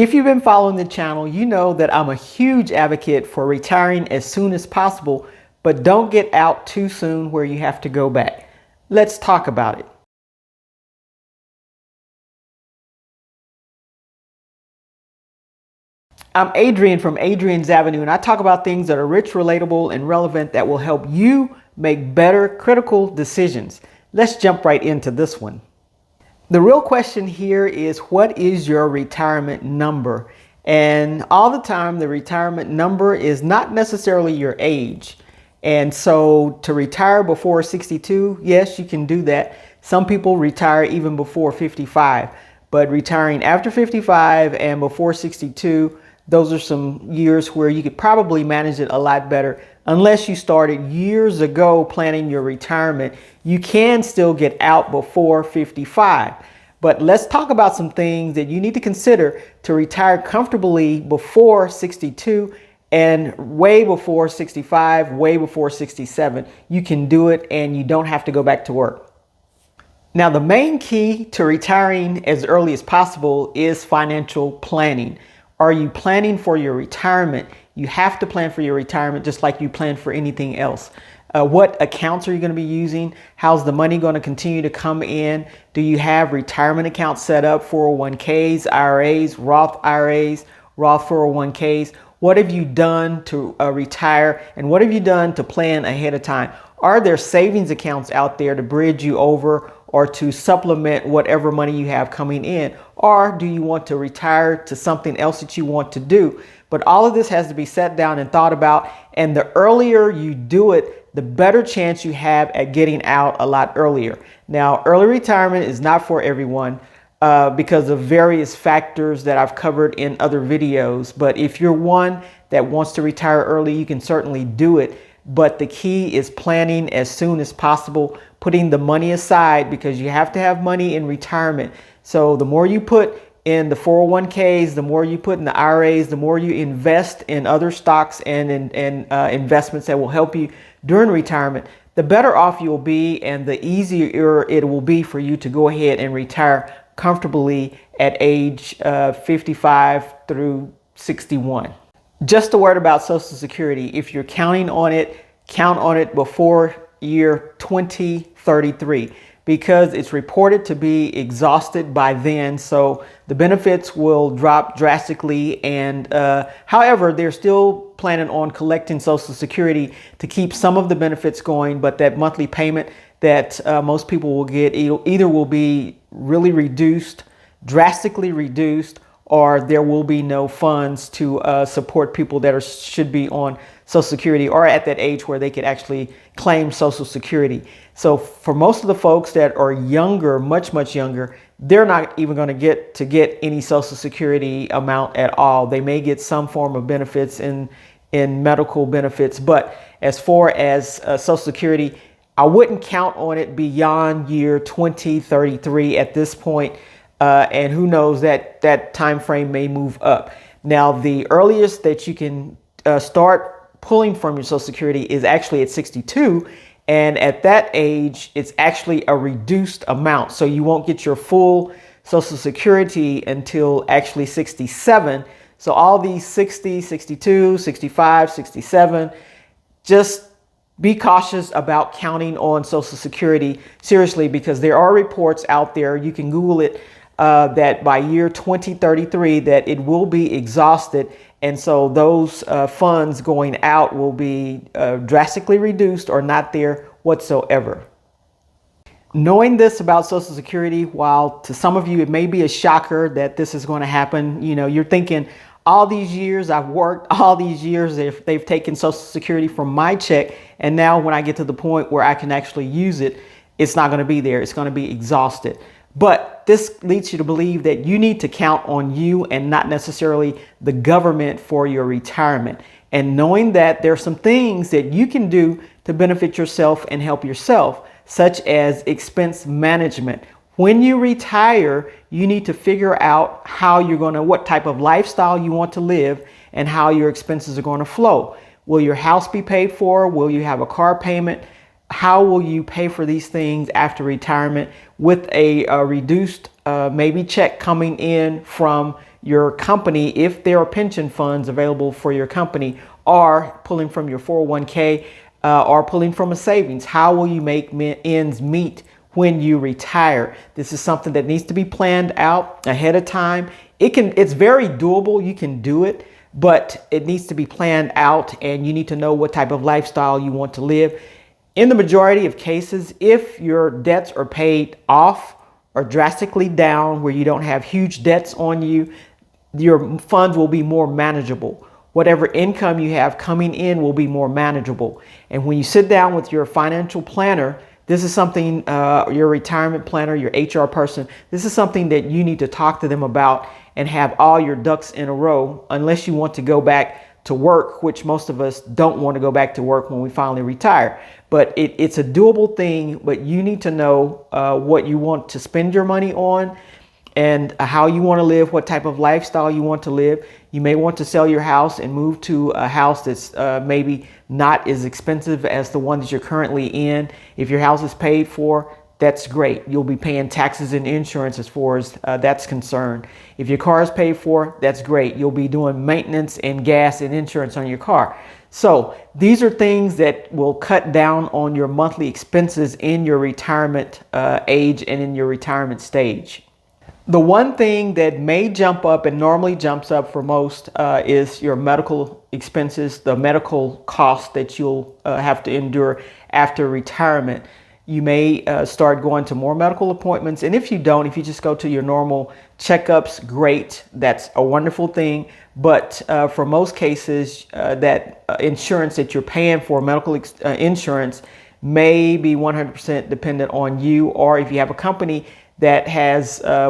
If you've been following the channel, you know that I'm a huge advocate for retiring as soon as possible, but don't get out too soon where you have to go back. Let's talk about it. I'm Adrian from Adrian's Avenue, and I talk about things that are rich, relatable, and relevant that will help you make better critical decisions. Let's jump right into this one. The real question here is, what is your retirement number? And all the time, the retirement number is not necessarily your age. And so to retire before 62, yes, you can do that. Some people retire even before 55, but retiring after 55 and before 62, those are some years where you could probably manage it a lot better. Unless you started years ago planning your retirement, you can still get out before 55. But let's talk about some things that you need to consider to retire comfortably before 62 and way before 65, way before 67. You can do it and you don't have to go back to work. Now, the main key to retiring as early as possible is financial planning. Are you planning for your retirement? You have to plan for your retirement just like you plan for anything else. What accounts are you going to be using? How's the money going to continue to come in? Do you have retirement accounts set up, 401ks, IRAs, Roth IRAs, Roth 401ks? What have you done to retire, and what have you done to plan ahead of time? Are there savings accounts out there to bridge you over or to supplement whatever money you have coming in? Or do you want to retire to something else that you want to do? But all of this has to be set down and thought about. And the earlier you do it, the better chance you have at getting out a lot earlier. Now, early retirement is not for everyone because of various factors that I've covered in other videos. But if you're one that wants to retire early, you can certainly do it. But the key is planning as soon as possible, putting the money aside, because you have to have money in retirement. So the more you put in the 401ks, the more you put in the IRAs, the more you invest in other stocks and in investments that will help you during retirement, the better off you'll be and the easier it will be for you to go ahead and retire comfortably at age 55 through 61. Just a word about Social Security. If you're counting on it, count on it before year 2033, because it's reported to be exhausted by then. So the benefits will drop drastically. And however, they're still planning on collecting Social Security to keep some of the benefits going. But that monthly payment that most people will get either will be really reduced, drastically reduced, or there will be no funds to support people that should be on Social Security or at that age where they could actually claim Social Security. So for most of the folks that are younger, much younger, they're not even going to get any Social Security amount at all. They may get some form of benefits in medical benefits, but as far as Social Security, I wouldn't count on it beyond year 2033 at this point. And who knows, that time frame may move up. Now, the earliest that you can start pulling from your Social Security is actually at 62. And at that age, it's actually a reduced amount. So you won't get your full Social Security until actually 67. So all these 60, 62, 65, 67, just be cautious about counting on Social Security seriously, because there are reports out there, you can Google it, that by year 2033 that it will be exhausted. And so those funds going out will be drastically reduced or not there whatsoever. Knowing this about Social Security, while to some of you it may be a shocker that this is going to happen, you know, you're thinking, all these years I've worked, all these years they've taken Social Security from my check, and now when I get to the point where I can actually use it, it's not going to be there. It's going to be exhausted. But this leads you to believe that you need to count on you and not necessarily the government for your retirement. And knowing that there are some things that you can do to benefit yourself and help yourself, such as expense management. When you retire, you need to figure out what type of lifestyle you want to live and how your expenses are going to flow. Will your house be paid for? Will you have a car payment? How will you pay for these things after retirement with a reduced maybe check coming in from your company, if there are pension funds available for your company, or pulling from your 401k, or pulling from a savings. How will you make ends meet when you retire? This is something that needs to be planned out ahead of time. It's very doable. You can do it, but it needs to be planned out, and you need to know what type of lifestyle you want to live. In the majority of cases, if your debts are paid off or drastically down where you don't have huge debts on you, your funds will be more manageable. Whatever income you have coming in will be more manageable. And when you sit down with your financial planner, this is something, your retirement planner, your HR person, this is something that you need to talk to them about and have all your ducks in a row, unless you want to go back to work, which most of us don't want to go back to work when we finally retire. But it's a doable thing, but you need to know what you want to spend your money on and how you want to live, what type of lifestyle you want to live. You may want to sell your house and move to a house that's maybe not as expensive as the one that you're currently in. If your house is paid for, that's great. You'll be paying taxes and insurance as far as that's concerned. If your car is paid for, that's great. You'll be doing maintenance and gas and insurance on your car. So these are things that will cut down on your monthly expenses in your retirement age and in your retirement stage. The one thing that may jump up and normally jumps up for most is your medical expenses, the medical costs that you'll have to endure after retirement. You may start going to more medical appointments. And if you don't, if you just go to your normal checkups, great. That's a wonderful thing. But for most cases, that insurance that you're paying for, medical insurance, may be 100% dependent on you. Or if you have a company that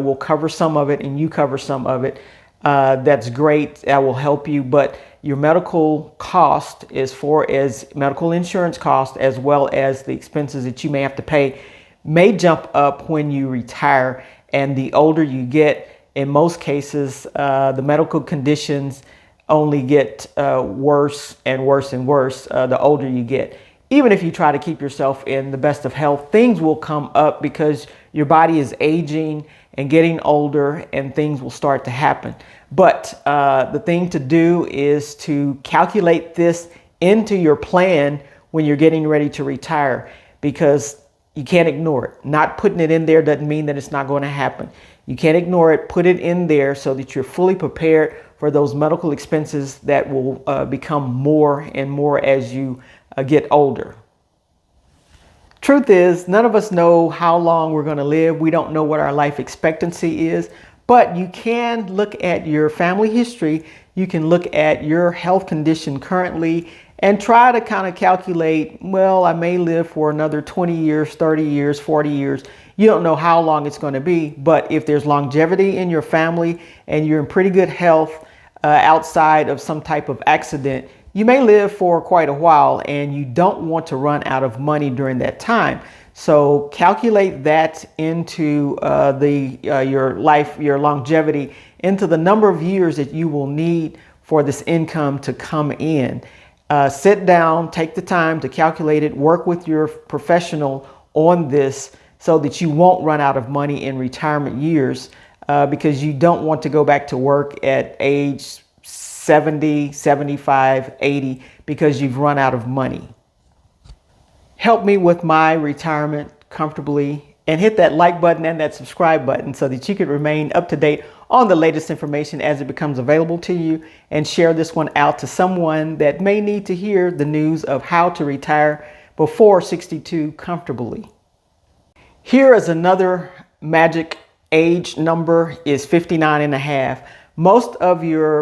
will cover some of it and you cover some of it, that's great. That will help you. But your medical cost, as far as medical insurance cost, as well as the expenses that you may have to pay, may jump up when you retire. And the older you get, in most cases, the medical conditions only get worse and worse and worse the older you get. Even if you try to keep yourself in the best of health, things will come up because your body is aging and getting older, and things will start to happen. But the thing to do is to calculate this into your plan when you're getting ready to retire, because you can't ignore it. Not putting it in there doesn't mean that it's not going to happen. You can't ignore it. Put it in there so that you're fully prepared for those medical expenses that will become more and more as you get older. Truth is, none of us know how long we're going to live. We don't know what our life expectancy is, but you can look at your family history. You can look at your health condition currently and try to kind of calculate, well, I may live for another 20 years, 30 years, 40 years. You don't know how long it's going to be, but if there's longevity in your family and you're in pretty good health outside of some type of accident, you may live for quite a while, and you don't want to run out of money during that time. So calculate that into your life, your longevity, into the number of years that you will need for this income to come in. Sit down, take the time to calculate it, work with your professional on this so that you won't run out of money in retirement years, because you don't want to go back to work at age 70, 75, 80 because you've run out of money. Help me with my retirement comfortably, and hit that like button and that subscribe button so that you can remain up to date on the latest information as it becomes available to you, and share this one out to someone that may need to hear the news of how to retire before 62 comfortably. Here is another magic age number, is 59 and a half. Most of your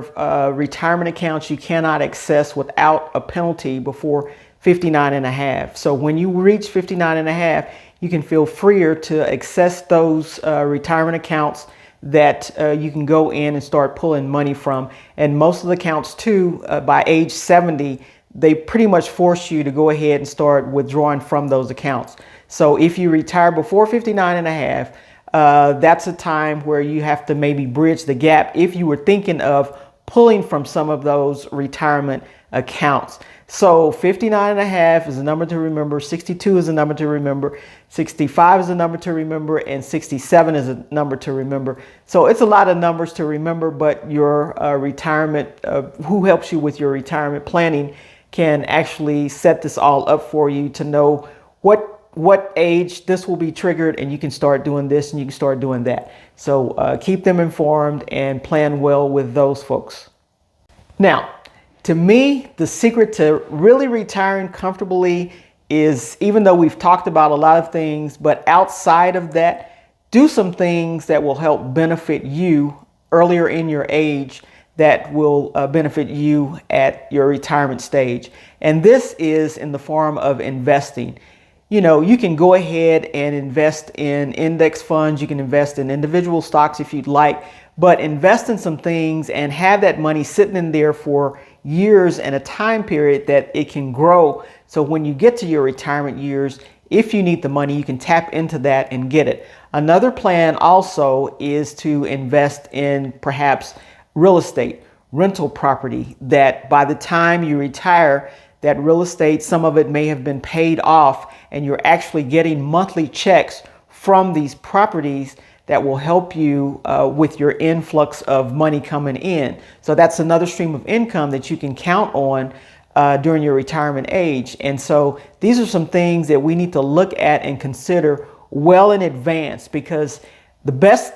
retirement accounts you cannot access without a penalty before 59 and a half. So when you reach 59 and a half, you can feel freer to access those retirement accounts that you can go in and start pulling money from. And most of the accounts too, by age 70, they pretty much force you to go ahead and start withdrawing from those accounts. So if you retire before 59 and a half, that's a time where you have to maybe bridge the gap if you were thinking of pulling from some of those retirement accounts. So 59.5 is a number to remember, 62 is a number to remember, 65 is a number to remember, and 67 is a number to remember. So it's a lot of numbers to remember, but your retirement, who helps you with your retirement planning, can actually set this all up for you to know what age this will be triggered, and you can start doing this and you can start doing that. So keep them informed and plan well with those folks. Now, to me, the secret to really retiring comfortably is, even though we've talked about a lot of things, but outside of that, do some things that will help benefit you earlier in your age, that will benefit you at your retirement stage. And this is in the form of investing. You know, you can go ahead and invest in index funds. You can invest in individual stocks if you'd like, but invest in some things and have that money sitting in there for years and a time period that it can grow. So when you get to your retirement years, if you need the money, you can tap into that and get it. Another plan also is to invest in perhaps real estate, rental property, that by the time you retire, that real estate, some of it may have been paid off, and you're actually getting monthly checks from these properties that will help you with your influx of money coming in. So that's another stream of income that you can count on during your retirement age. And so these are some things that we need to look at and consider well in advance, because the best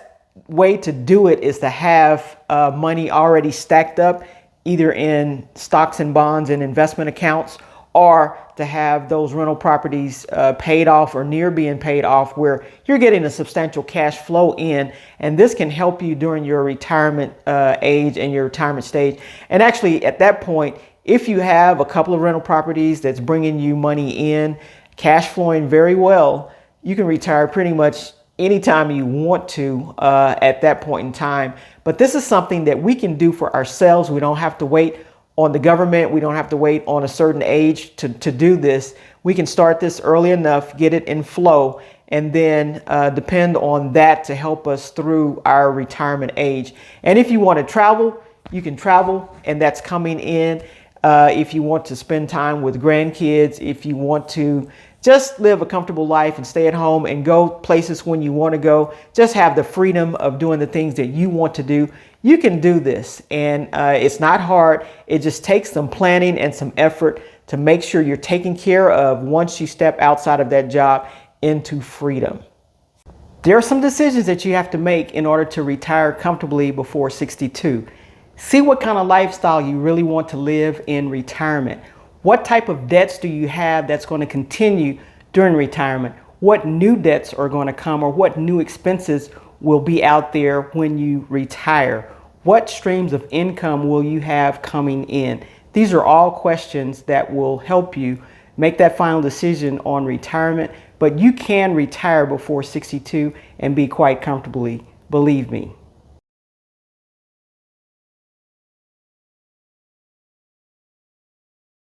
way to do it is to have money already stacked up, either in stocks and bonds and investment accounts, or to have those rental properties paid off or near being paid off, where you're getting a substantial cash flow in. And this can help you during your retirement age and your retirement stage. And actually at that point, if you have a couple of rental properties that's bringing you money in, cash flowing very well, you can retire pretty much anytime you want to at that point in time. But this is something that we can do for ourselves. We don't have to wait on the government. We don't have to wait on a certain age to do this. We can start this early enough, get it in flow, and then depend on that to help us through our retirement age. And if you want to travel, you can travel, and that's coming in. If you want to spend time with grandkids, if you want to just live a comfortable life and stay at home and go places when you want to go, just have the freedom of doing the things that you want to do, you can do this. And it's not hard. It just takes some planning and some effort to make sure you're taken care of once you step outside of that job into freedom. There are some decisions that you have to make in order to retire comfortably before 62. See what kind of lifestyle you really want to live in retirement. What type of debts do you have that's going to continue during retirement? What new debts are going to come, or what new expenses will be out there when you retire? What streams of income will you have coming in? These are all questions that will help you make that final decision on retirement, but you can retire before 62 and be quite comfortably, believe me.